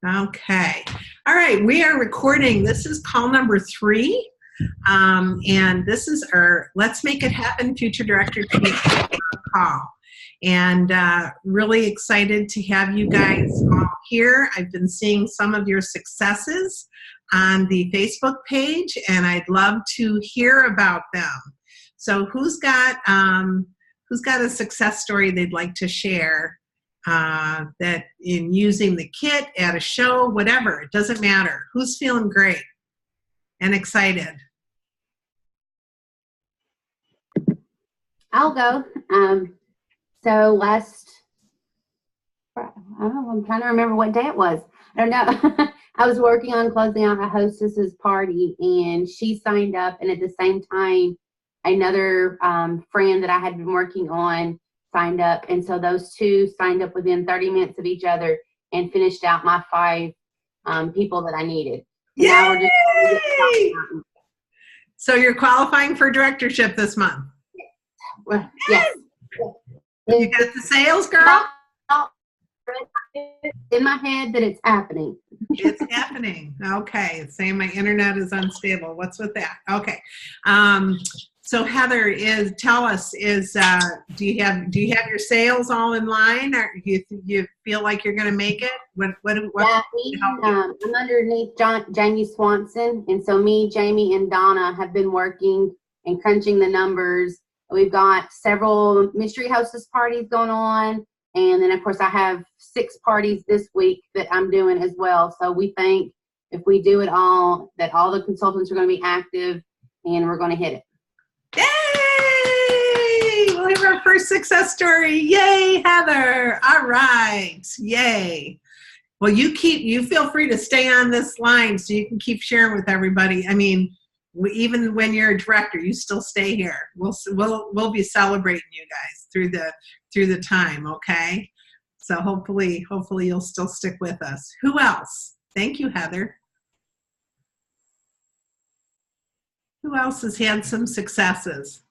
Okay. All right. We are recording. This is call number 3. And this is our Let's Make It Happen Future Director Team call. And really excited to have you guys all here. I've been seeing some of your successes on the Facebook page, and I'd love to hear about them. So who's got a success story they'd like to share? That in using the kit at a show, whatever, it doesn't matter. Who's feeling great and excited? I'll go. So I'm trying to remember what day it was. I don't know. I was working on closing out a hostess's party, and she signed up, and at the same time, another friend that I had been working on signed up, and so those two signed up within 30 minutes of each other and finished out my 5 people that I needed. Now we're just so you're qualifying for directorship this month. Well, yes. You got the sales, girl? In my head that it's happening. It's happening. Okay. It's saying my internet is unstable. What's with that? Okay. So Heather, tell us, do you have your sales all in line, or you feel like you're going to make it? I'm underneath Jamie Swanson, and so me, Jamie, and Donna have been working and crunching the numbers. We've got several mystery hostess parties going on, and then of course I have 6 parties this week that I'm doing as well. So we think if we do it all, that all the consultants are going to be active, and we're going to hit it. Yay! We'll have our first success story. Yay, Heather. All right. Yay. Well, you feel free to stay on this line so you can keep sharing with everybody. I mean, even when you're a director, you still stay here. We'll be celebrating you guys through the time, okay? So hopefully you'll still stick with us. Who else? Thank you, Heather. Who else has had some successes?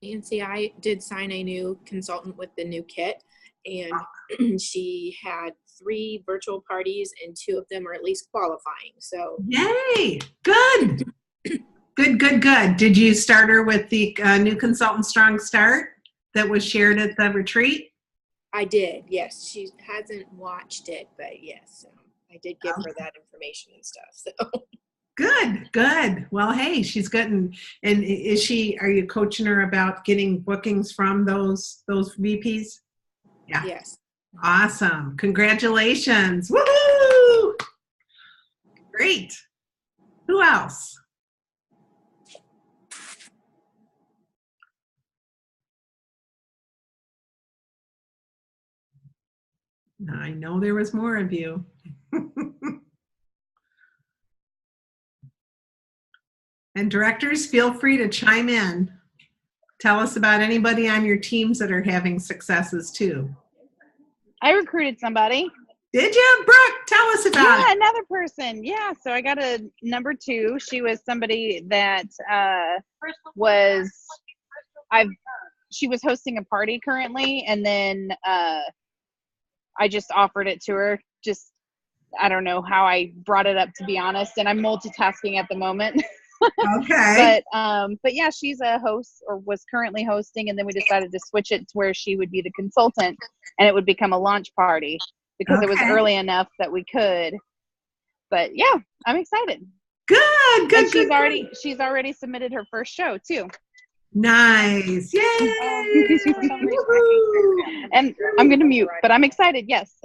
Nancy, I did sign a new consultant with the new kit, and she had 3 virtual parties, and 2 of them are at least qualifying. So yay! Good. Good. Did you start her with the new consultant Strong Start that was shared at the retreat? I did. Yes, she hasn't watched it, but yes. I did give her that information and stuff. So good. Well, hey, she's good. And are you coaching her about getting bookings from those VPs? Yeah. Yes. Awesome. Congratulations. Woohoo! Great. Who else? I know there was more of you. And directors, feel free to chime in. Tell us about anybody on your teams that are having successes too. I recruited somebody. Did you? Brooke, tell us about it. Yeah, another person. Yeah, so I got a number 2. She was somebody that she was hosting a party currently, and then I just offered it to her. I don't know how I brought it up, to be honest, and I'm multitasking at the moment. Okay. But yeah, she's a host, or was currently hosting, and then we decided to switch it to where she would be the consultant, and it would become a launch party because it was early enough that we could. But yeah, I'm excited. Good. And she's already submitted her first show too. Nice. Yay! And I'm gonna mute, but I'm excited. Yes.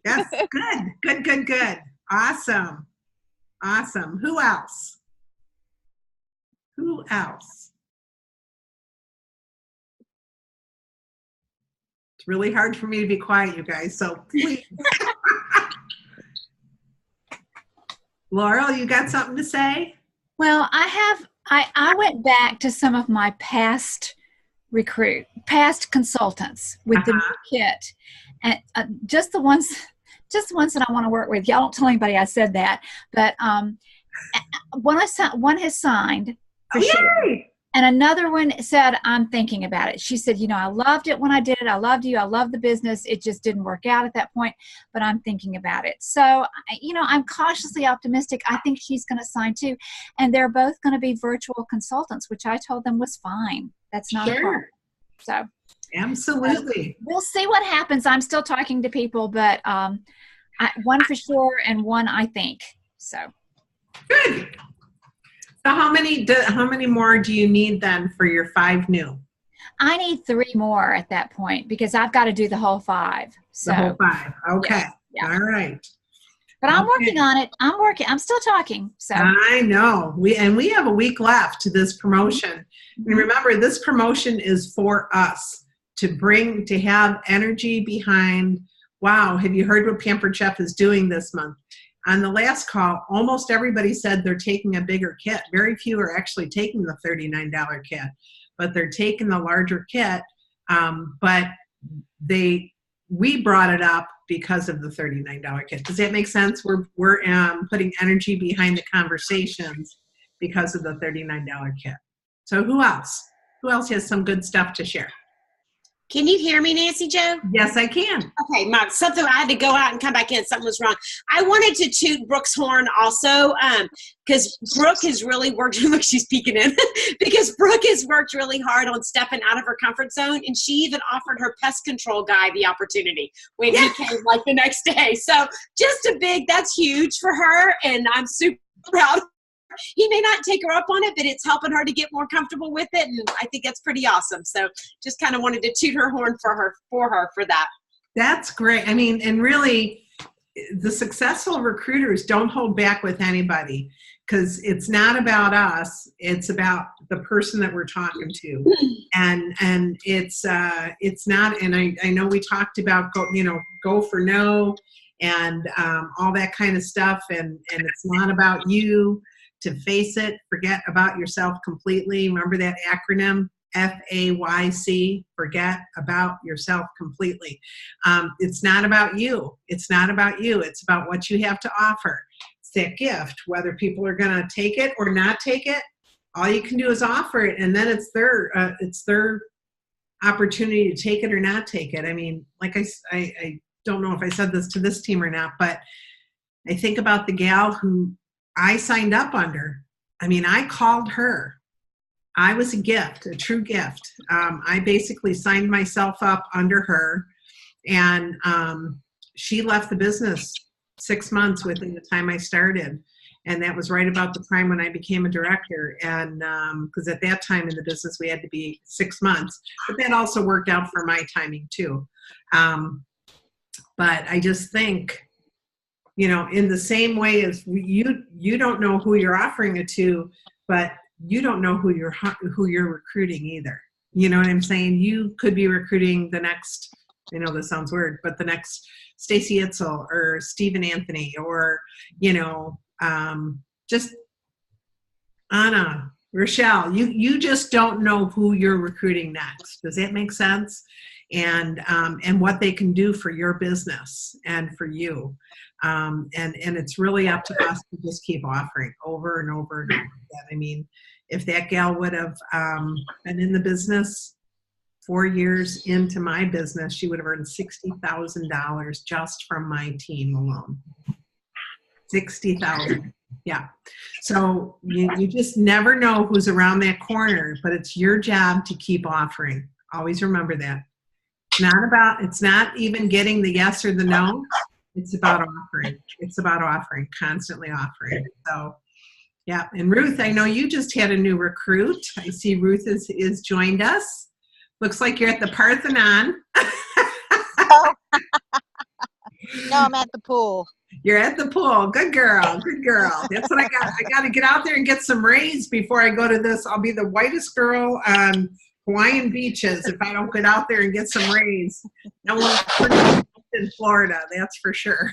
Yes. Good. Awesome. Who else? It's really hard for me to be quiet, you guys, so please. Laurel, you got something to say? Well, I went back to some of my past consultants with the new kit, and just the ones that I want to work with. Y'all don't tell anybody I said that, but one has signed for sure. And another one said, I'm thinking about it. She said, I loved it when I did it. I loved you. I loved the business. It just didn't work out at that point, but I'm thinking about it. So, I'm cautiously optimistic. I think she's going to sign too. And they're both going to be virtual consultants, which I told them was fine. That's not a problem. So. Absolutely. We'll see what happens. I'm still talking to people, but one for sure and one I think. So. Good. So how many more do you need then for your 5 new? I need 3 more at that point because I've got to do the whole 5. So. The whole 5. Okay. Yeah. All right. But I'm working on it. I'm still talking. So I know. We have a week left to this promotion. Mm-hmm. And remember, this promotion is for us to have energy behind. Wow, have you heard what Pampered Chef is doing this month? On the last call, almost everybody said they're taking a bigger kit. Very few are actually taking the $39 kit, but they're taking the larger kit. But we brought it up because of the $39 kit. Does that make sense? We're putting energy behind the conversations because of the $39 kit. So who else? Who else has some good stuff to share? Can you hear me, Nancy Jo? Yes, I can. Okay, something I had to go out and come back in. Something was wrong. I wanted to toot Brooke's horn also because Brooke has really worked. Look, she's peeking in because Brooke has worked really hard on stepping out of her comfort zone, and she even offered her pest control guy the opportunity when he came like the next day. So that's huge for her, and I'm super proud. He may not take her up on it, but it's helping her to get more comfortable with it, and I think that's pretty awesome. So just kind of wanted to toot her horn for her for that. That's great. I mean, and really, the successful recruiters don't hold back with anybody because it's not about us. It's about the person that we're talking to, and it's not. And I know we talked about go for no, and all that kind of stuff, and it's not about you. To face it, forget about yourself completely. Remember that acronym, FAYC, forget about yourself completely. It's not about you. It's not about you. It's about what you have to offer. It's that gift, whether people are going to take it or not take it, all you can do is offer it, and then it's their opportunity to take it or not take it. I mean, like I don't know if I said this to this team or not, but I think about the gal who I signed up under. I mean, I called her. I was a gift, a true gift. I basically signed myself up under her, and she left the business 6 months within the time I started. And that was right about the time when I became a director. And because at that time in the business, we had to be 6 months. But that also worked out for my timing too. But I just think, in the same way as you don't know who you're offering it to, but you don't know who you're recruiting either. You know what I'm saying? You could be recruiting the next, I know this sounds weird, but the next Stacy Itzel or Stephen Anthony or, just Anna, Rochelle. You just don't know who you're recruiting next. Does that make sense? And what they can do for your business and for you. And it's really up to us to just keep offering over and over and over again. I mean, if that gal would have been in the business 4 years into my business, she would have earned $60,000 just from my team alone. $60,000. Yeah. So you just never know who's around that corner, but it's your job to keep offering. Always remember that. It's not even getting the yes or the no. It's about offering. It's about offering, constantly offering. So, yeah. And Ruth, I know you just had a new recruit. I see Ruth is joined us. Looks like you're at the Parthenon. Oh. No, I'm at the pool. You're at the pool. Good girl. Good girl. That's what I got. I got to get out there and get some rays before I go to this. I'll be the whitest girl on Hawaiian beaches if I don't get out there and get some rays. No one in Florida, that's for sure.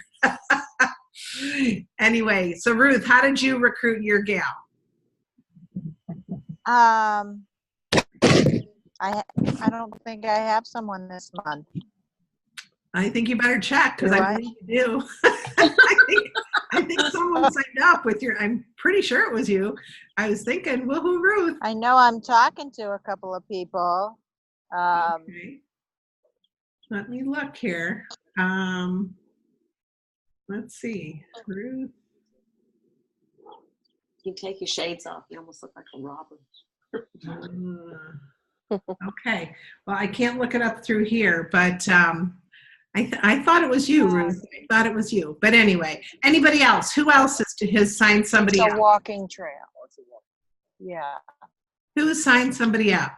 Anyway, so Ruth, how did you recruit your gal? I don't think I have someone this month. I think you better check because Do I believe you do. I think someone signed up with your, I'm pretty sure it was you. I was thinking, woohoo, Ruth. I know I'm talking to a couple of people. Okay. Let me look here. Let's see. Ruth. You take your shades off. You almost look like a robber. Okay. Well, I can't look it up through here, but I thought it was you, Ruth. I thought it was you. But anyway, anybody else? Who else has signed somebody It's a up? walking trail. Yeah. Who has signed somebody up?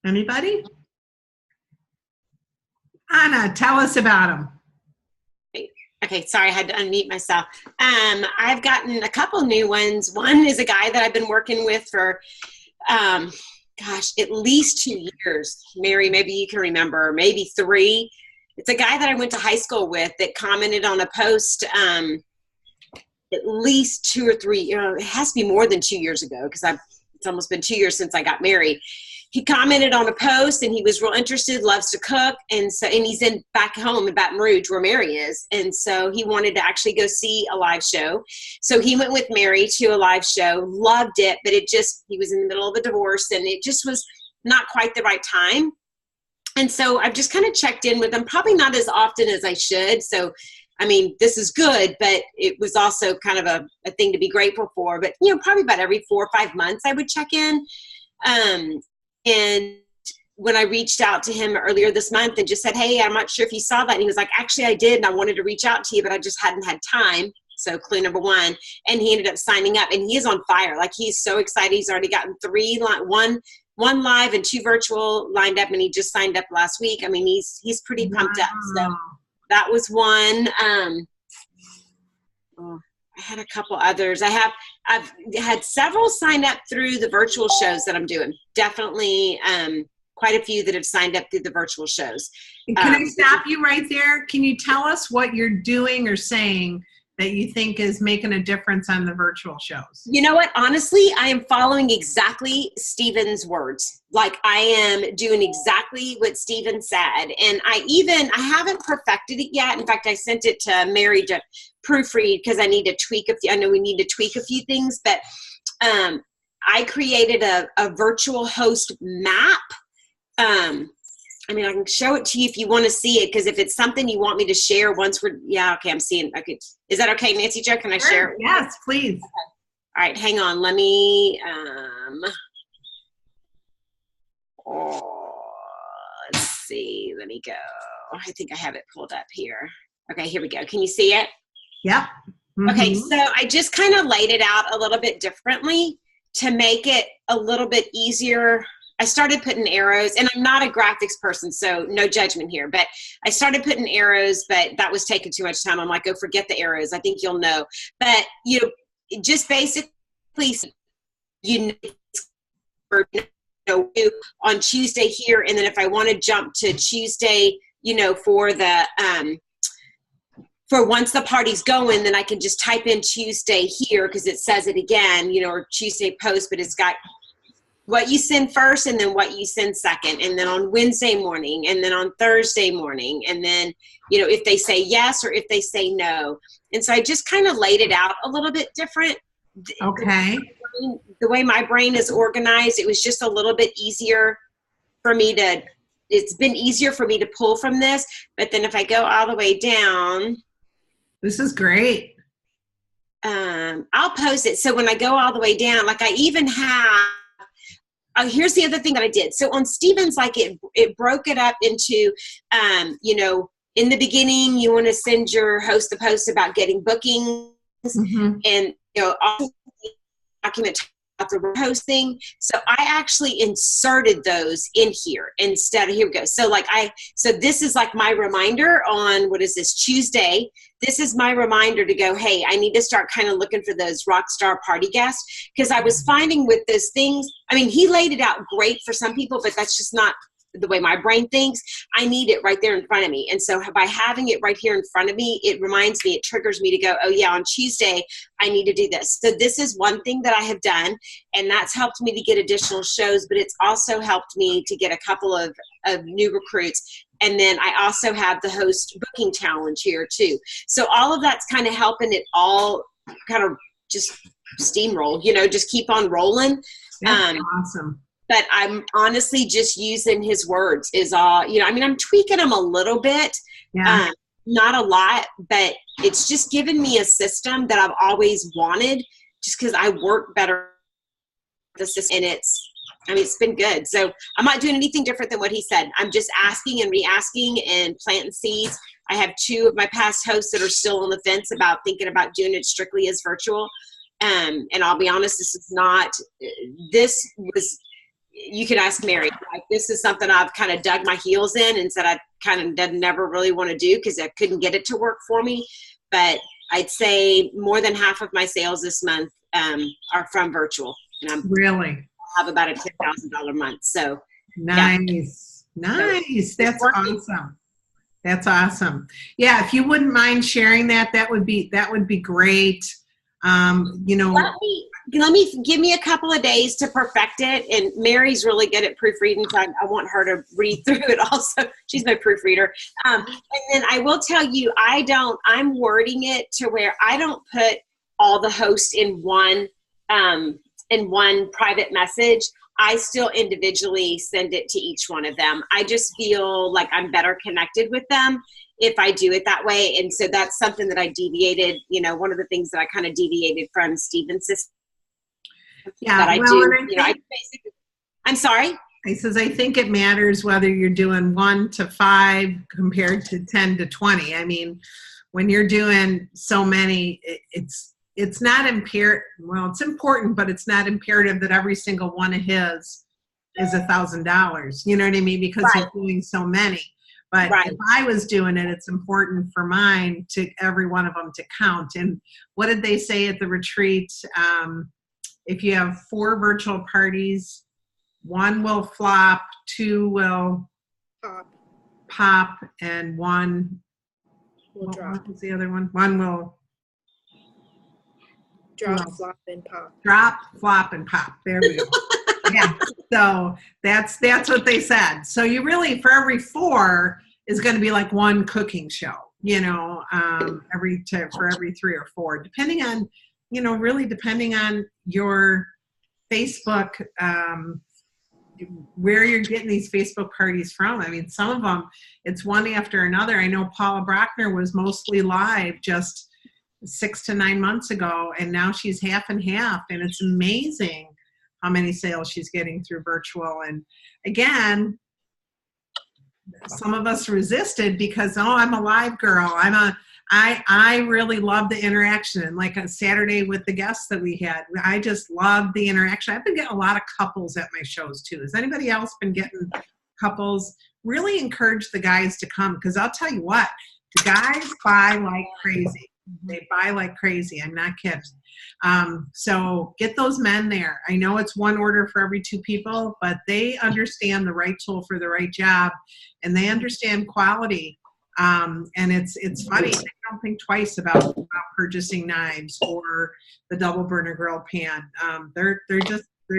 Anybody? Anna, tell us about them. Okay, sorry, I had to unmute myself. I've gotten a couple new ones. One is a guy that I've been working with for, at least 2 years. Mary, maybe you can remember, maybe 3. It's a guy that I went to high school with that commented on a post at least 2 or 3, it has to be more than 2 years ago because it's almost been 2 years since I got married. He commented on a post and he was real interested, loves to cook. And he's back home in Baton Rouge where Mary is. And so he wanted to actually go see a live show. So he went with Mary to a live show, loved it, but he was in the middle of a divorce and it just was not quite the right time. And so I've just kind of checked in with him, probably not as often as I should. So, I mean, this is good, but it was also kind of a thing to be grateful for. But, probably about every 4 or 5 months I would check in. And when I reached out to him earlier this month and just said, hey, I'm not sure if you saw that. And he was like, actually, I did. And I wanted to reach out to you, but I just hadn't had time. So clue number 1. And he ended up signing up and he is on fire. Like he's so excited. He's already gotten 3, one live and 2 virtual lined up. And he just signed up last week. I mean, he's pretty pumped up. So that was one. I had a couple others. I've had several sign up through the virtual shows that I'm doing. Definitely quite a few that have signed up through the virtual shows. And can I stop you right there? Can you tell us what you're doing or saying that you think is making a difference on the virtual shows? You know what? Honestly, I am following exactly Stephen's words. Like I am doing exactly what Stephen said. And I haven't perfected it yet. In fact, I sent it to Mary to proofread because I need to tweak I know we need to tweak a few things, but I created a virtual host map. I mean, I can show it to you if you want to see it, because if it's something you want me to share once I'm seeing. Okay. Is that okay, Nancy Jo? Can I share it? Yes, please. Okay. All right, hang on. Let me, let's see. Let me go. I think I have it pulled up here. Okay, here we go. Can you see it? Yep. Mm-hmm. Okay, so I just kind of laid it out a little bit differently to make it a little bit easier. I started putting arrows, and I'm not a graphics person, so no judgment here, but I started putting arrows, but that was taking too much time. I'm like, oh, forget the arrows. I think you'll know. But, just basically, on Tuesday here, and then if I want to jump to Tuesday, for the for once the party's going, then I can just type in Tuesday here because it says it again, or Tuesday post, but it's got what you send first and then what you send second, and then on Wednesday morning, and then on Thursday morning, and then, if they say yes or if they say no. And so I just kind of laid it out a little bit different. Okay. The way my brain is organized, it was just a little bit easier for me it's been easier for me to pull from this. But then if I go all the way down. This is great. I'll post it. So when I go all the way down, like I even have, here's the other thing that I did. So on Stevens, like it broke it up into, in the beginning, you want to send your host a post about getting bookings, Mm-hmm. and, also document about the hosting. So I actually inserted those in here instead of, here we go. So this is like my reminder on, what is this, Tuesday. This is my reminder to go, hey, I need to start kind of looking for those rock star party guests. Because I was finding with those things, I mean, he laid it out great for some people, but that's just not the way my brain thinks. I need it right there in front of me. And so by having it right here in front of me, it reminds me, it triggers me to go, oh yeah, on Tuesday, I need to do this. So this is one thing that I have done, and that's helped me to get additional shows, but it's also helped me to get a couple of new recruits. And then I also have the host booking challenge here too. So all of that's kind of helping it all kind of just steamroll, just keep on rolling. That's awesome. But I'm honestly just using his words is all, I'm tweaking them a little bit, Yeah. not a lot, but it's just given me a system that I've always wanted just because I work better with the system, and it's been good. So I'm not doing anything different than what he said. I'm just asking and re-asking and planting seeds. I have 2 of my past hosts that are still on the fence about thinking about doing it strictly as virtual. And I'll be honest, you can ask Mary, like, this is something I've kind of dug my heels in and said I kind of never really want to do because I couldn't get it to work for me. But I'd say more than half of my sales this month are from virtual. And Really? have about a $10,000 month. So nice. That's awesome. That's awesome. Yeah. If you wouldn't mind sharing that would be great. Let me give me a couple of days to perfect it. And Mary's really good at proofreading. So I want her to read through it also. She's my proofreader. And then I will tell you, I'm wording it to where I don't put all the hosts in one private message. I still individually send it to each one of them. I just feel like I'm better connected with them if I do it that way. And so that's something that I deviated, one of the things that I kind of deviated from Stephen's system. Yeah, that I do. I'm sorry? I says, I think it matters whether you're doing 1 to 5 compared to 10 to 20. I mean, when you're doing so many, it's not imperative. Well, it's important, but it's not imperative that every single one of his is $1,000. You know what I mean? Because he's doing so many. But if I was doing it, it's important for mine to every one of them to count. And what did they say at the retreat? If you have 4 virtual parties, 1 will flop, 2 will pop, and 1 will drop. What was the other one? 1 will drop, flop, and pop. Drop, flop, and pop. There we go. Yeah. So that's what they said. So you really, for every 4 is going to be like 1 cooking show, for every 3 or 4, depending on, really depending on your Facebook, where you're getting these Facebook parties from. I mean, some of them, it's one after another. I know Paula Brockner was mostly live just 6 to 9 months ago, and now she's half and half, and it's amazing how many sales she's getting through virtual. And again, some of us resisted because, I'm a live girl. I really love the interaction. And like on Saturday with the guests that we had, I just love the interaction. I've been getting a lot of couples at my shows too. Has anybody else been getting couples? Really encourage the guys to come, because I'll tell you what, the guys buy like crazy. They buy like crazy. I'm not kidding. So get those men there. I know it's 1 order for every 2 people, but they understand the right tool for the right job, and they understand quality. And it's funny. They don't think twice about purchasing knives or the double burner grill pan. They're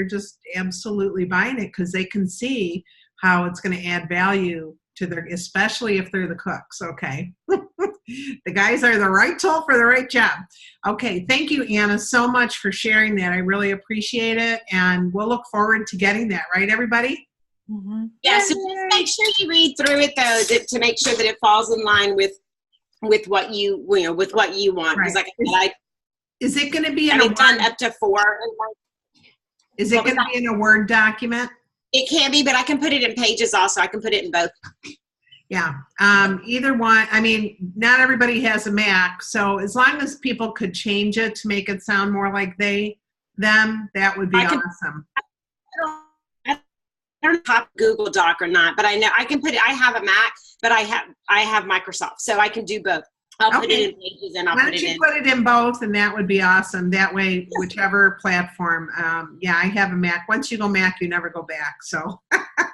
just absolutely buying it because they can see how it's going to add value to their, especially if they're the cooks. Okay. The guys are the right tool for the right job. Okay. Thank you, Anna, so much for sharing that. I really appreciate it. And we'll look forward to getting that, right, everybody? Mm-hmm. Yeah. So just make sure you read through it though, to make sure that it falls in line with what you want. Right. Like I said, is it going to be in I've done up to 4. Is it going to be in a Word document? It can be, but I can put it in Pages also. I can put it in both. Yeah. Either one. I mean, not everybody has a Mac, so as long as people could change it to make it sound more like them, that would be awesome. I don't know if Google Doc or not, but I know I can put it. I have a Mac, but I have Microsoft, so I can do both. I'll put it in Pages and I'll put it in. Why don't you put it in both, and that would be awesome. That way, whichever platform. Yeah, I have a Mac. Once you go Mac, you never go back. So,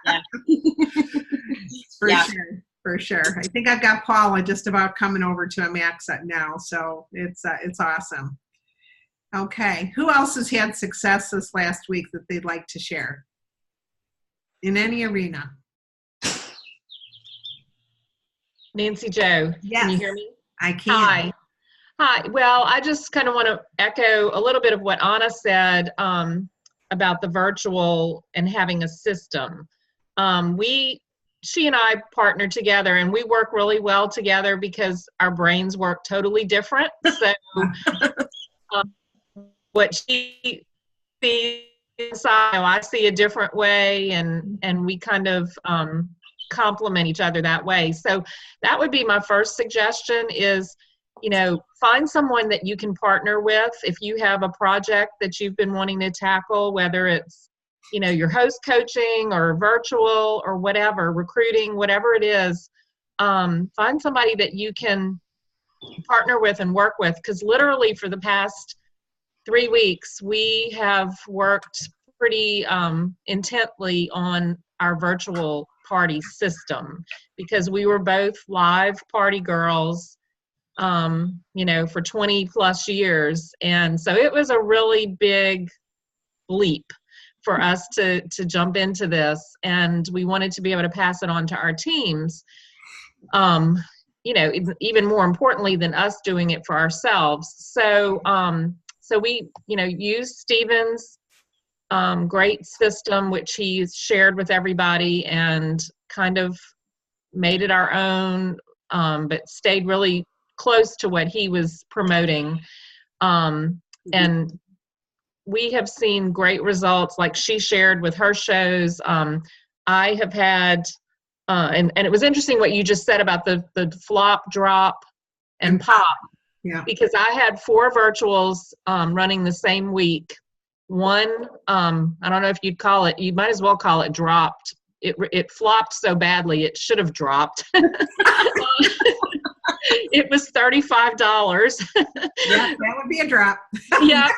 yeah. For sure. I think I've got Paula just about coming over to a Mac set now, so it's awesome. Okay, who else has had success this last week that they'd like to share in any arena? Nancy Jo, Yes. can you hear me? I can. Hi. Hi. Well, I just kind of want to echo a little bit of what Anna said about the virtual and having a system. She and I partnered together, and we work really well together because our brains work totally different. So what she sees inside, I see a different way, and we kind of complement each other that way. So that would be my first suggestion is, find someone that you can partner with if you have a project that you've been wanting to tackle, whether it's, your host coaching or virtual or whatever, recruiting, whatever it is. Find somebody that you can partner with and work with, because literally for the past 3 weeks, we have worked pretty intently on our virtual party system, because we were both live party girls, for 20 plus years. And so it was a really big leap for us to jump into this. And we wanted to be able to pass it on to our teams, even more importantly than us doing it for ourselves. So, we, used Stephen's great system, which he's shared with everybody, and kind of made it our own, but stayed really close to what he was promoting. And we have seen great results, like she shared with her shows. I have had, and it was interesting what you just said about the flop, drop, and pop. Yeah. Because I had 4 virtuals running the same week. One, I don't know if you'd call it, you might as well call it dropped. It flopped so badly, it should have dropped. It was $35. Yeah, that would be a drop. Yeah.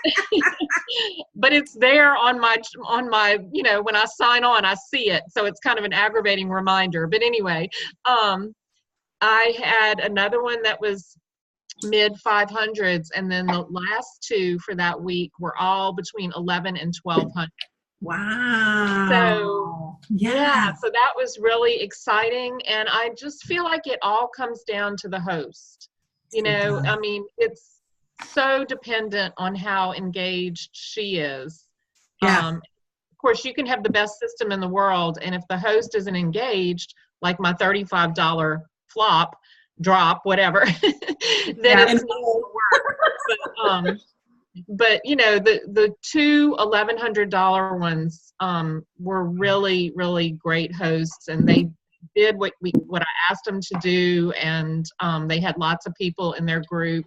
But it's there on my, when I sign on, I see it. So it's kind of an aggravating reminder. But anyway, I had another one that was mid 500s, and then the last 2 for that week were all between 11 and 1200. Wow. So yeah, so that was really exciting, and I just feel like it all comes down to the host. I mean, it's so dependent on how engaged she is. Yeah. Of course, you can have the best system in the world, and if the host isn't engaged, like my $35 flop, drop, whatever, then it's not going to work. But the 2 $1,100 ones were really, really great hosts, and they did what I asked them to do, and they had lots of people in their group,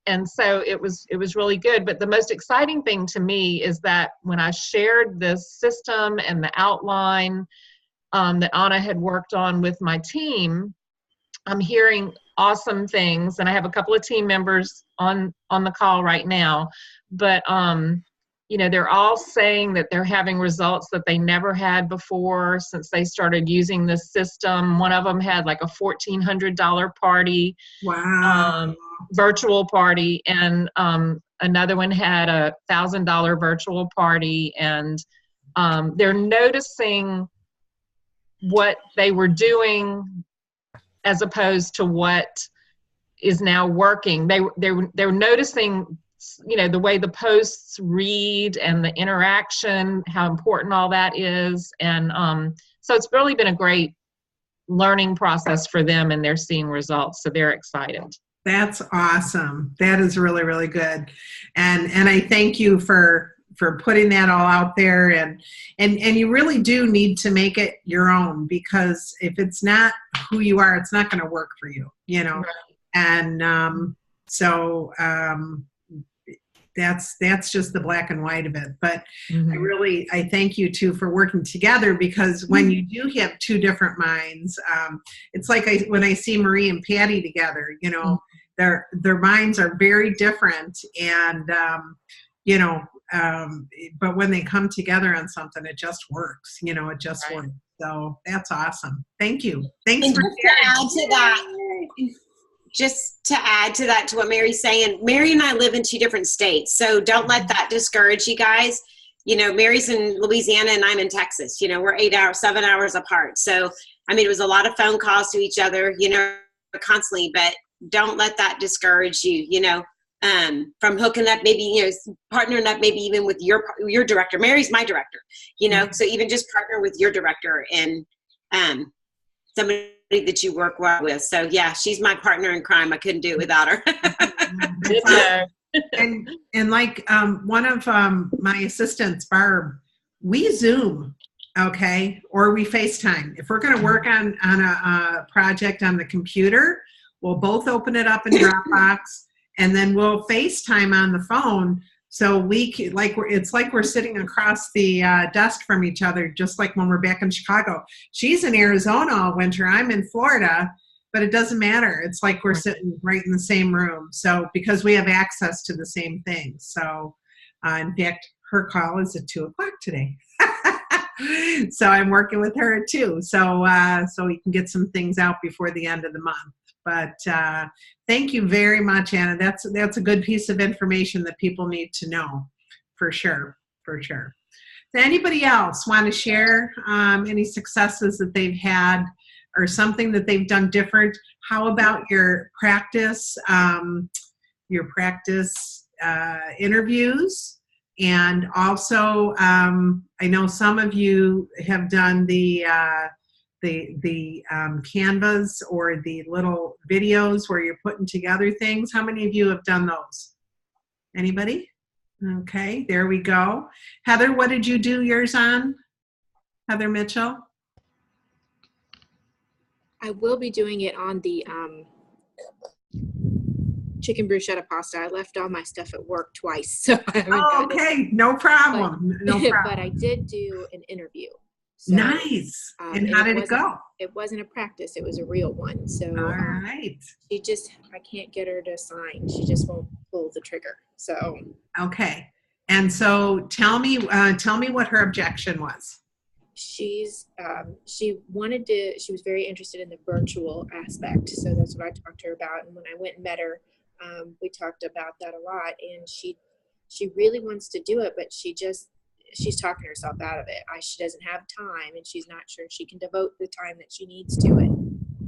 and so it was really good. But the most exciting thing to me is that when I shared this system and the outline that Anna had worked on with my team, I'm hearing awesome things, and I have a couple of team members on the call right now, but they're all saying that they're having results that they never had before since they started using this system. One of them had like a $1,400 party, wow, virtual party, and another one had a $1,000 virtual party, and they're noticing what they were doing as opposed to what is now working. They're noticing, the way the posts read and the interaction, how important all that is. And so it's really been a great learning process for them, and they're seeing results. So they're excited. That's awesome. That is really, really good. And I thank you for putting that all out there, and you really do need to make it your own, because if it's not who you are, it's not going to work for you, Right. And that's just the black and white of it. But I thank you too for working together, because when you do have 2 different minds, it's like when I see Marie and Patty together, their minds are very different, and but when they come together on something, it just works. It just Right. works. So that's awesome. Thank you. Thanks And for just to add to that, to what Mary's saying, Mary and I live in 2 different states, so don't let that discourage you guys. Mary's in Louisiana and I'm in Texas. We're 7 hours apart. So I mean, it was a lot of phone calls to each other, constantly, but don't let that discourage you, from hooking up, maybe, partnering up, maybe even with your director. Mary's my director, so even just partner with your director and somebody that you work well with. So yeah, she's my partner in crime. I couldn't do it without her. and like one of my assistants, Barb, we Zoom, okay, or we FaceTime. If we're going to work on a project on the computer, we'll both open it up in Dropbox, and then we'll FaceTime on the phone. So it's like we're sitting across the desk from each other, just like when we're back in Chicago. She's in Arizona all winter. I'm in Florida, but it doesn't matter. It's like we're sitting right in the same room. So because we have access to the same things. So in fact, her call is at 2:00 today. So I'm working with her too. So we can get some things out before the end of the month. But thank you very much, Anna. That's a good piece of information that people need to know, for sure. Does anybody else want to share any successes that they've had or something that they've done different? How about your practice interviews? And also, I know some of you have done the Canvas or the little videos where you're putting together things. How many of you have done those? Anybody? Okay, there we go. Heather, what did you do yours on? Heather Mitchell? I will be doing it on the chicken bruschetta pasta. I left all my stuff at work twice, so I haven't gotten it. Okay, no problem. But I did do an interview. So, nice. And how did it go? It wasn't a practice. It was a real one. So all right. I can't get her to sign. She just won't pull the trigger. So okay. And so tell me what her objection was. she was very interested in the virtual aspect. So that's what I talked to her about. And when I went and met her, we talked about that a lot. And she really wants to do it, but she's talking herself out of it. She doesn't have time, and she's not sure she can devote the time that she needs to it.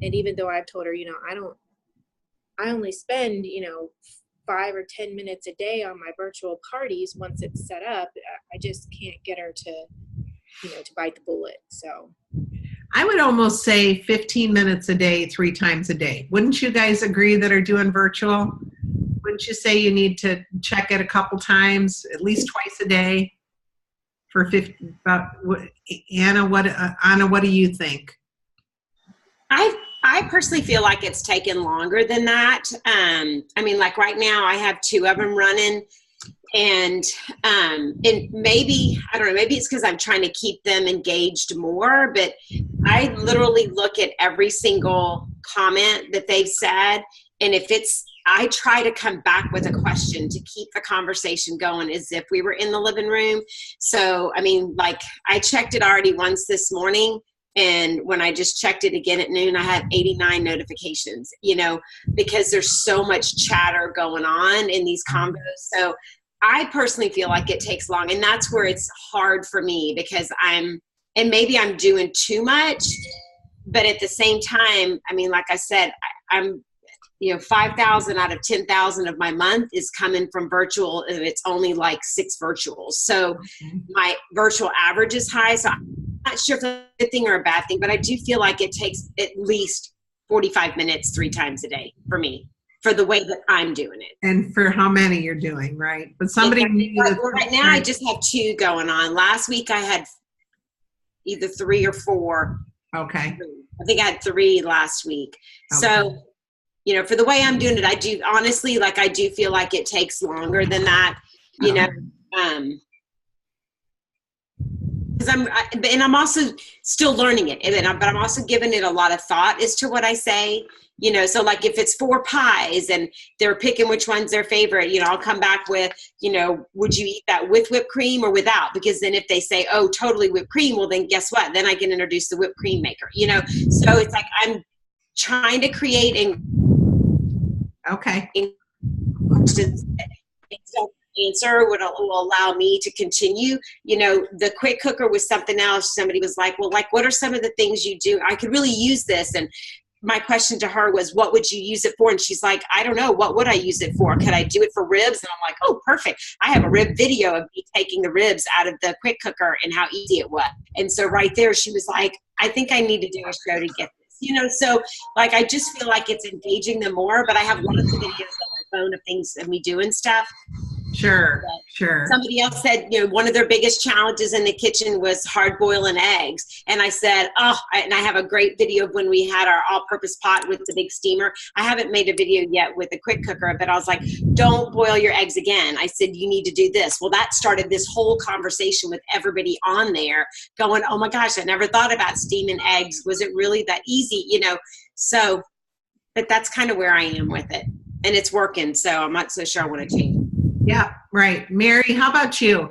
And even though I've told her, I only spend, 5 or 10 minutes a day on my virtual parties once it's set up, I just can't get her to bite the bullet. So I would almost say 15 minutes a day, 3 times a day. Wouldn't you guys agree that are doing virtual? Wouldn't you say you need to check it a couple times, at least twice a day? For 50, Anna, what do you think? I personally feel like it's taken longer than that. Like right now I have 2 of them running, and maybe, I don't know, maybe it's because I'm trying to keep them engaged more, but I literally look at every single comment that they've said. And I try to come back with a question to keep the conversation going as if we were in the living room. So, I checked it already once this morning. And when I just checked it again at noon, I had 89 notifications, because there's so much chatter going on in these combos. So I personally feel like it takes long. And that's where it's hard for me, because maybe I'm doing too much, but at the same time, like I said, I'm 5,000 out of 10,000 of my month is coming from virtual, and it's only like 6 virtuals. So my virtual average is high. So I'm not sure if it's a good thing or a bad thing, but I do feel like it takes at least 45 minutes 3 times a day for me, for the way that I'm doing it. And for how many you're doing, right? But somebody right now I just have 2 going on. Last week I had either 3 or 4. Okay. I think I had 3 last week. Okay. So, for the way I'm doing it, I do honestly, I do feel like it takes longer than that, because I'm also still learning it, but I'm also giving it a lot of thought as to what I say, so if it's 4 pies and they're picking which one's their favorite, I'll come back with, would you eat that with whipped cream or without? Because then if they say, oh, totally whipped cream, well, then guess what? Then I can introduce the whipped cream maker, so it's like I'm trying to create okay. answer will allow me to continue. You know, the quick cooker was something else. Somebody was like, well, like, what are some of the things you do? I could really use this. And my question to her was, what would you use it for? And she's like, I don't know. What would I use it for? Could I do it for ribs? And I'm like, oh, perfect. I have a rib video of me taking the ribs out of the quick cooker and how easy it was. And so right there, she was like, I think I need to do a show to get this. You know, so like, I just feel like it's engaging them more, but I have lots of videos on my phone of things of me doing stuff. Sure, But sure. somebody else said, you know, one of their biggest challenges in the kitchen was hard boiling eggs. And I said, and I have a great video of when we had our all-purpose pot with the big steamer. I haven't made a video yet with the quick cooker, but I was like, don't boil your eggs again. I said, you need to do this. Well, that started this whole conversation with everybody on there going, oh my gosh, I never thought about steaming eggs. Was it really that easy? You know, so, but that's kind of where I am with it. And it's working, so I'm not so sure I want to change. Yeah, right. Mary, how about you?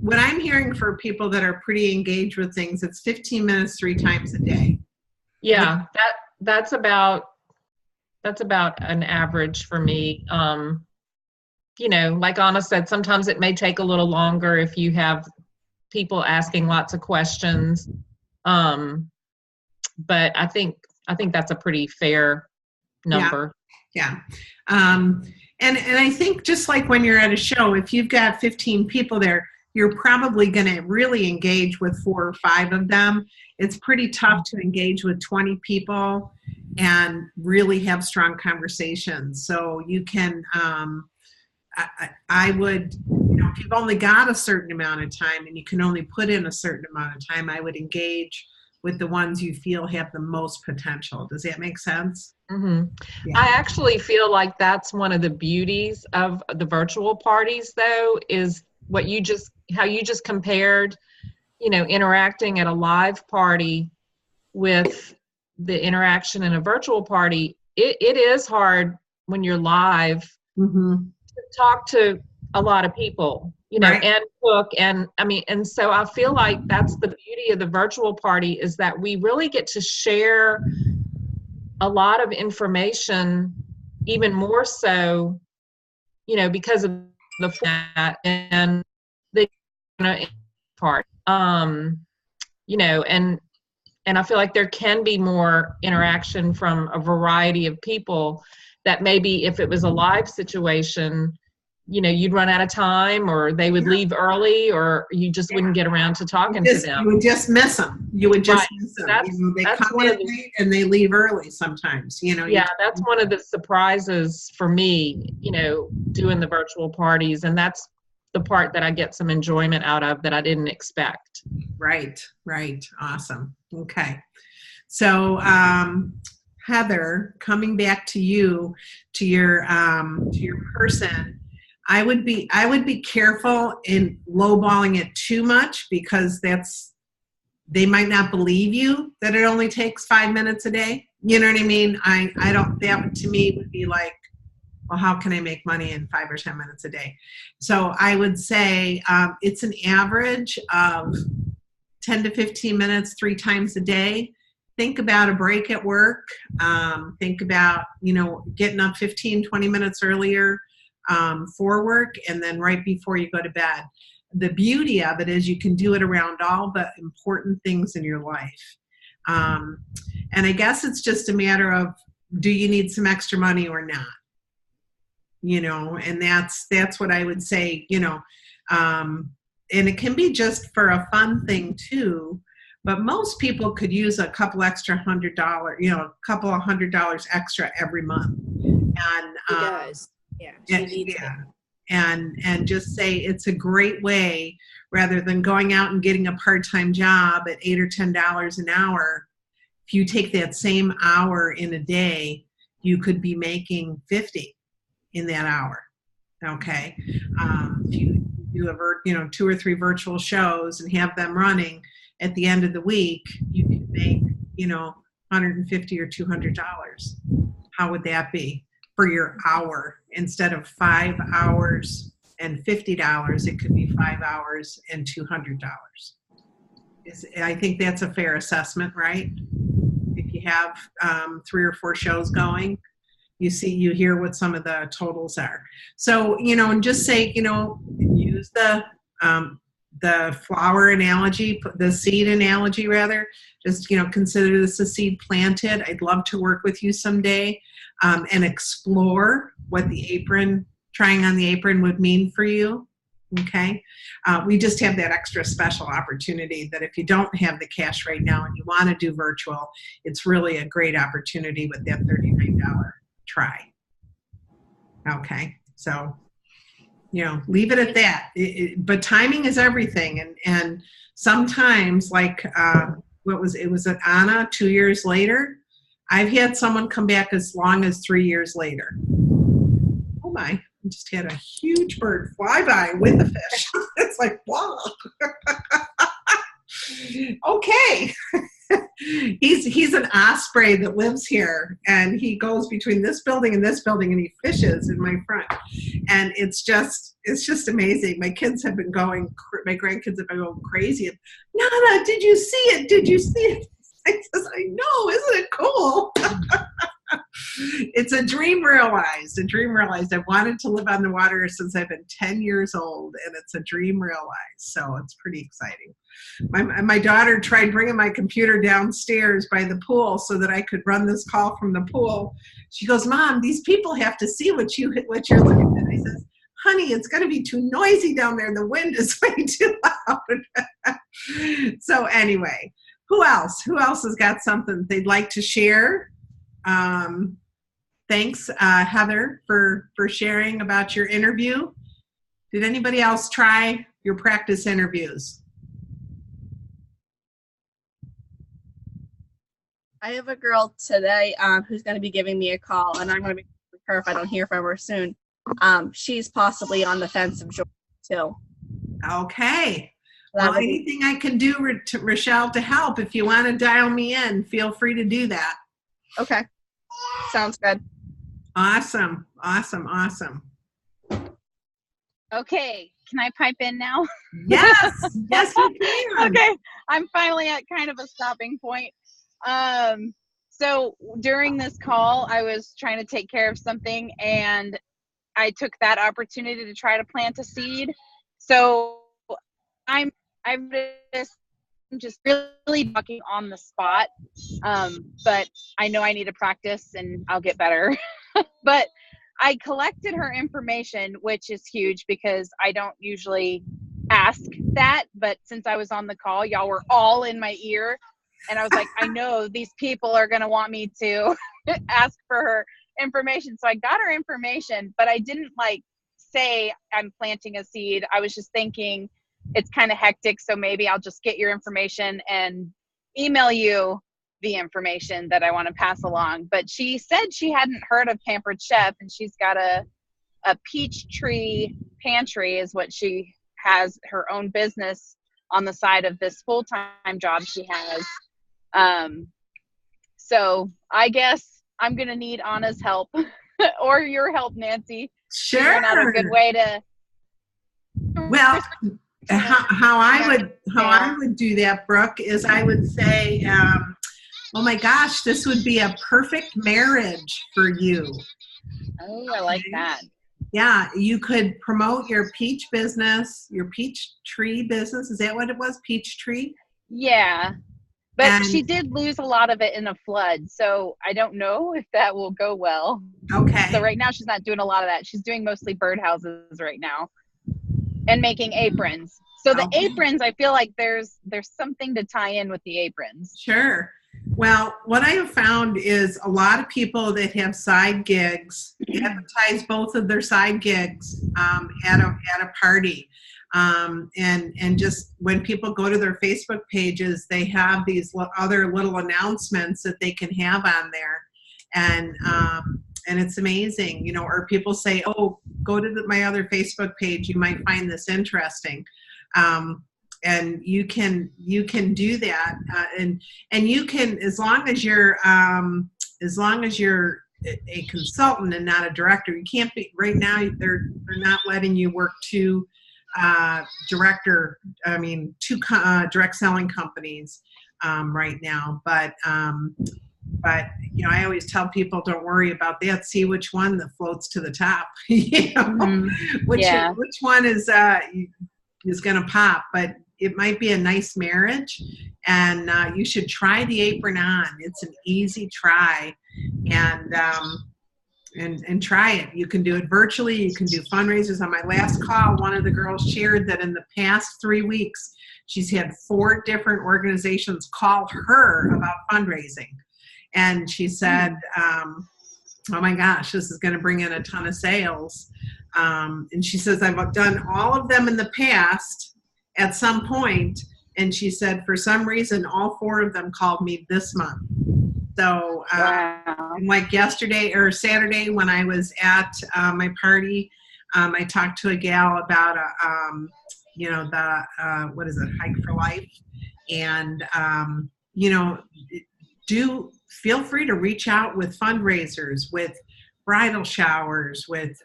What I'm hearing for people that are pretty engaged with things, it's 15 minutes 3 times a day. Yeah, that's about an average for me. You know, like Anna said, sometimes it may take a little longer if you have people asking lots of questions. But I think that's a pretty fair number. Yeah. And I think just like when you're at a show, if you've got 15 people there, you're probably going to really engage with 4 or 5 of them. It's pretty tough to engage with 20 people and really have strong conversations. So you can, I would, you know, if you've only got a certain amount of time and you can only put in a certain amount of time, I would engage with the ones you feel have the most potential. Does that make sense? Mm-hmm. Yeah. I actually feel like that's one of the beauties of the virtual parties, though, is how you just compared, you know, interacting at a live party with the interaction in a virtual party. It is hard when you're live to talk to a lot of people, you know, Right. and cook. And I mean, and so I feel like that's the beauty of the virtual party, is that we really get to share a lot of information, even more so, you know, because of the format and the, you know, part, you know, and I feel like there can be more interaction from a variety of people that maybe if it was a live situation, you know, you'd run out of time, or they would leave early, or you just wouldn't get around to talking to them. You would just miss them. You would just Right. miss them. That's- You know, they that's come one in of the- late and they leave early sometimes. You know. Yeah, that's one of the surprises for me, you know, doing the virtual parties. And that's the part that I get some enjoyment out of that I didn't expect. Right. Awesome. Okay. So, Heather, coming back to you, to your person, I would be careful in lowballing it too much, because they might not believe you that it only takes 5 minutes a day. You know what I mean? I don't, that to me would be like, well, how can I make money in 5 or 10 minutes a day? So I would say it's an average of 10 to 15 minutes 3 times a day. Think about a break at work. Think about, you know, getting up 15, 20 minutes earlier for work, and then right before you go to bed. The beauty of it is you can do it around all the important things in your life. And I guess it's just a matter of, do you need some extra money or not? You know, and that's what I would say, you know, and it can be just for a fun thing too, but most people could use a couple extra $100, you know, a couple of $100 extra every month. And She does. Yeah, she needs it. and just say it's a great way, rather than going out and getting a part-time job at $8 or $10 an hour. If you take that same hour in a day, you could be making 50 in that hour. Okay. If you do 2 or 3 virtual shows and have them running at the end of the week, you can make, you know, $150 or $200. How would that be for your hour? Instead of 5 hours and $50, it could be 5 hours and $200. I think that's a fair assessment, right? If you have 3 or 4 shows going, you hear what some of the totals are. So, and just say, use the flower analogy, the seed analogy rather. Just, consider this a seed planted. I'd love to work with you someday, and explore what trying on the apron would mean for you. Okay. We just have that extra special opportunity that if you don't have the cash right now and you want to do virtual, it's really a great opportunity with that $39 try. Okay. So, leave it at that. But timing is everything. And sometimes, like, it was at Anna 2 years later. I've had someone come back as long as 3 years later. Oh my. I just had a huge bird fly by with a fish. It's like, wow. Okay. He's an osprey that lives here, and he goes between this building and this building, and he fishes in my front. And it's just amazing. My grandkids have been going crazy. Nana, did you see it? Did you see it? I says, I know, isn't it cool? It's a dream realized. I've wanted to live on the water since I've been 10 years old, and it's a dream realized. So it's pretty exciting. My daughter tried bringing my computer downstairs by the pool so that I could run this call from the pool. She goes, Mom, these people have to see what you're looking at. I says, honey, it's going to be too noisy down there. The wind is way too loud. So anyway, who else has got something they'd like to share? Thanks, Heather, for sharing about your interview. Did anybody else try your practice interviews? I have a girl today who's going to be giving me a call, and I'm going to be with her if I don't hear from her soon. She's possibly on the fence of Georgia too. Okay. Well, anything I can do, Rochelle, to help, if you want to dial me in, feel free to do that. Okay. Sounds good. Awesome. Okay, can I pipe in now? Yes, yes, you can. Okay, I'm finally at kind of a stopping point. So during this call, I was trying to take care of something, and I took that opportunity to try to plant a seed. So I'm just really talking on the spot, but I know I need to practice and I'll get better. But I collected her information, which is huge because I don't usually ask that, but since I was on the call, y'all were all in my ear, and I was like, I know these people are going to want me to ask for her information. So I got her information, but I didn't say I'm planting a seed. I was just thinking it's kind of hectic, so maybe I'll just get your information and email you the information that I want to pass along. But she said she hadn't heard of Pampered Chef, and she's got a peach tree pantry is what she has, her own business on the side of this full-time job she has. So I guess I'm going to need Anna's help or your help, Nancy. Sure. Figuring out a good way to. Well, how I would do that, Brooke, is I would say, oh my gosh, this would be a perfect marriage for you. Oh, I like that. Yeah, you could promote your peach business, your peach tree business. Is that what it was? Peach tree? Yeah. But she did lose a lot of it in a flood, so I don't know if that will go well. Okay. So right now she's not doing a lot of that. She's doing mostly birdhouses right now and making aprons. So the aprons, I feel like there's something to tie in with the aprons. Sure. Well, what I have found is a lot of people that have side gigs advertise both of their side gigs at a party. And just when people go to their Facebook pages, they have these other little announcements that they can have on there. And it's amazing, you know, or people say, oh, go to my other Facebook page. You might find this interesting. And you can do that. And you can, as long as you're a consultant and not a director, you can't be, right now, they're not letting you work two direct selling companies right now. But But, you know, I always tell people, don't worry about that. See which one that floats to the top. You know, which one is going to pop. But it might be a nice marriage, and you should try the Apron On. It's an easy try, and try it. You can do it virtually. You can do fundraisers. On my last call, one of the girls shared that in the past 3 weeks, she's had 4 different organizations call her about fundraising. And she said, oh my gosh, this is going to bring in a ton of sales. And she says, I've done all of them in the past at some point. And she said, for some reason, all 4 of them called me this month. So like yesterday or Saturday when I was at my party, I talked to a gal about, you know, the, what is it, Hike for Life. And, you know, feel free to reach out with fundraisers, with bridal showers, with,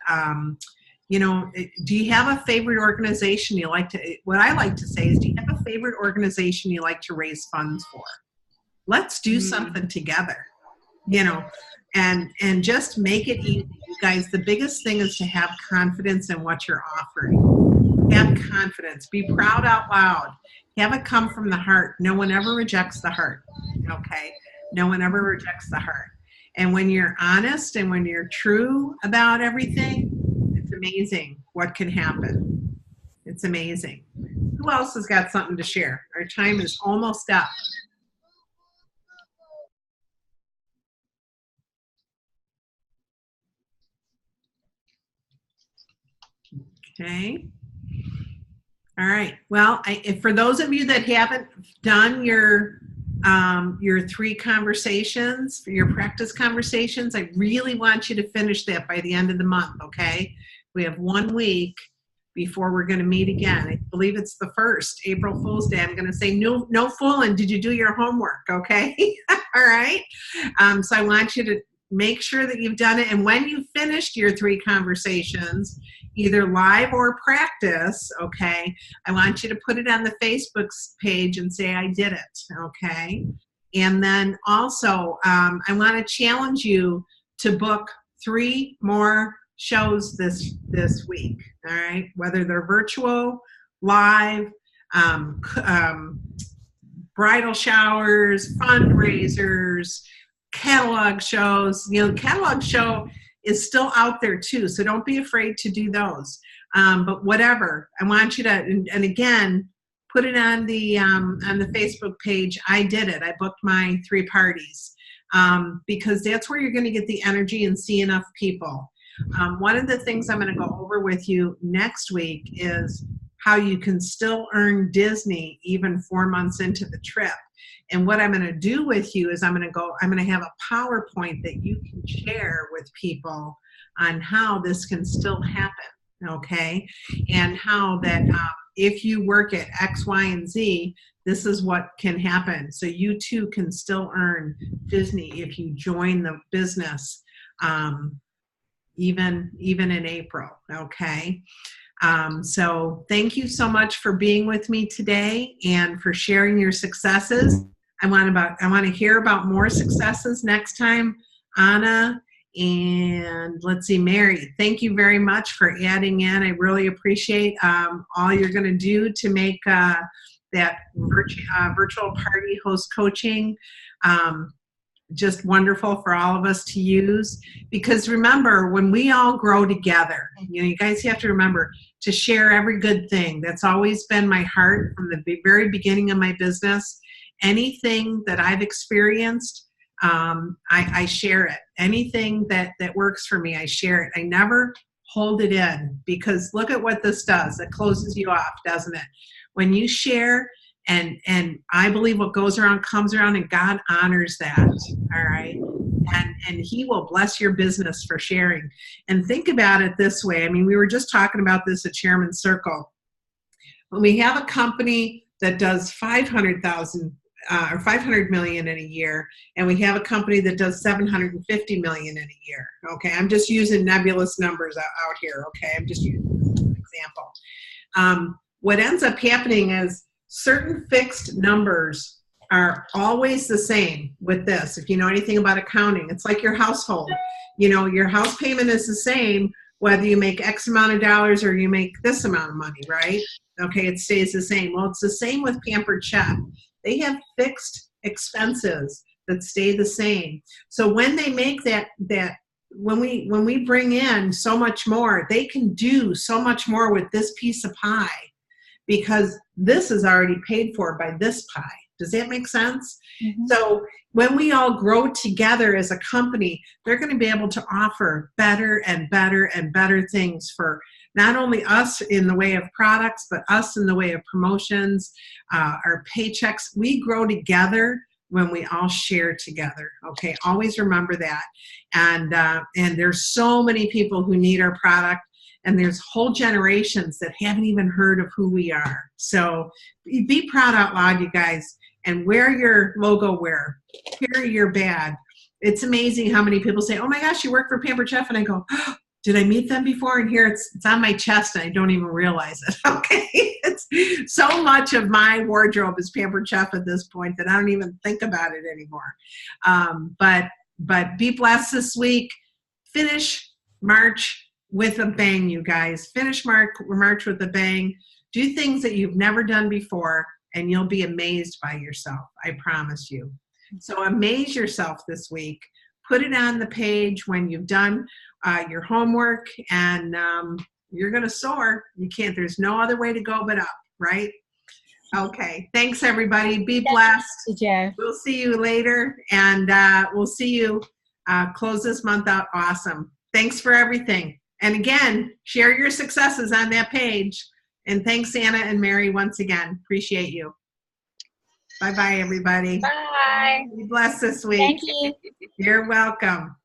you know, do you have a favorite organization you like to, what I like to say is, do you have a favorite organization you like to raise funds for? Let's do something together, you know, and just make it easy. You guys, the biggest thing is to have confidence in what you're offering. Have confidence. Be proud out loud. Have it come from the heart. No one ever rejects the heart, okay? No one ever rejects the heart. And when you're honest and when you're true about everything, it's amazing what can happen. It's amazing. Who else has got something to share? Our time is almost up. Okay. All right. Well, for those of you that haven't done your 3 conversations, for your practice conversations, I really want you to finish that by the end of the month, okay? We have 1 week before we're going to meet again. I believe it's the 1st, April Fool's Day. I'm going to say, no fooling. Did you do your homework, okay? All right? So I want you to make sure that you've done it. And when you've finished your 3 conversations, either live or practice, okay, I want you to put it on the Facebook page and say, I did it, okay? And then also, I want to challenge you to book 3 more shows this week, all right? Whether they're virtual, live, bridal showers, fundraisers, catalog shows. You know, the catalog show is still out there too, so don't be afraid to do those. But whatever, I want you to, and again, put it on the Facebook page. I did it. I booked my 3 parties because that's where you're going to get the energy and see enough people. One of the things I'm going to go over with you next week is how you can still earn Disney even 4 months into the trip. And what I'm going to do with you is I'm going to have a PowerPoint that you can share with people on how this can still happen, okay? And how that if you work at X, Y, and Z, this is what can happen. So you too can still earn Disney if you join the business even in April, okay? So thank you so much for being with me today and for sharing your successes. I want to hear about more successes next time. Anna and let's see, Mary, thank you very much for adding in. I really appreciate all you're going to do to make that virtual party host coaching just wonderful for all of us to use. Because remember, when we all grow together, you know, you guys have to remember to share every good thing. That's always been my heart from the very beginning of my business. Anything that I've experienced, I share it. Anything that works for me, I share it. I never hold it in, because look at what this does. It closes you off, doesn't it? When you share, and I believe what goes around comes around, and God honors that, all right? And he will bless your business for sharing. And think about it this way. I mean, we were just talking about this at Chairman's Circle. When we have a company that does 500,000 or 500 million in a year, and we have a company that does 750 million in a year, okay? I'm just using nebulous numbers out here, okay? I'm just using this as an example. What ends up happening is certain fixed numbers are always the same with this. If you know anything about accounting, it's like your household. You know, your house payment is the same whether you make X amount of dollars or you make this amount of money, right? Okay, it stays the same. Well, it's the same with Pampered Chef. They have fixed expenses that stay the same. So when they make that when we bring in so much more, they can do so much more with this piece of pie because this is already paid for by this pie. Does that make sense? Mm-hmm. So when we all grow together as a company, they're going to be able to offer better and better and better things for not only us in the way of products, but us in the way of promotions, our paychecks. We grow together when we all share together. Okay, always remember that. And there's so many people who need our product, and there's whole generations that haven't even heard of who we are. So be proud out loud, you guys, and wear your logo wear. Carry your badge. It's amazing how many people say, oh my gosh, you work for Pampered Chef. And I go, oh, did I meet them before? And here it's on my chest and I don't even realize it. Okay. It's so much of my wardrobe is Pampered Chef at this point that I don't even think about it anymore. But be blessed this week. Finish March with a bang, you guys. Finish March with a bang. Do things that you've never done before and you'll be amazed by yourself. I promise you. So amaze yourself this week. Put it on the page when you've done your homework, and you're going to soar. You can't, there's no other way to go but up, right? Okay. Thanks, everybody. Be blessed. We'll see you later, and we'll see you close this month out awesome. Thanks for everything. And again, share your successes on that page. And thanks, Anna and Mary, once again. Appreciate you. Bye-bye, everybody. Bye. Be blessed this week. Thank you. You're welcome.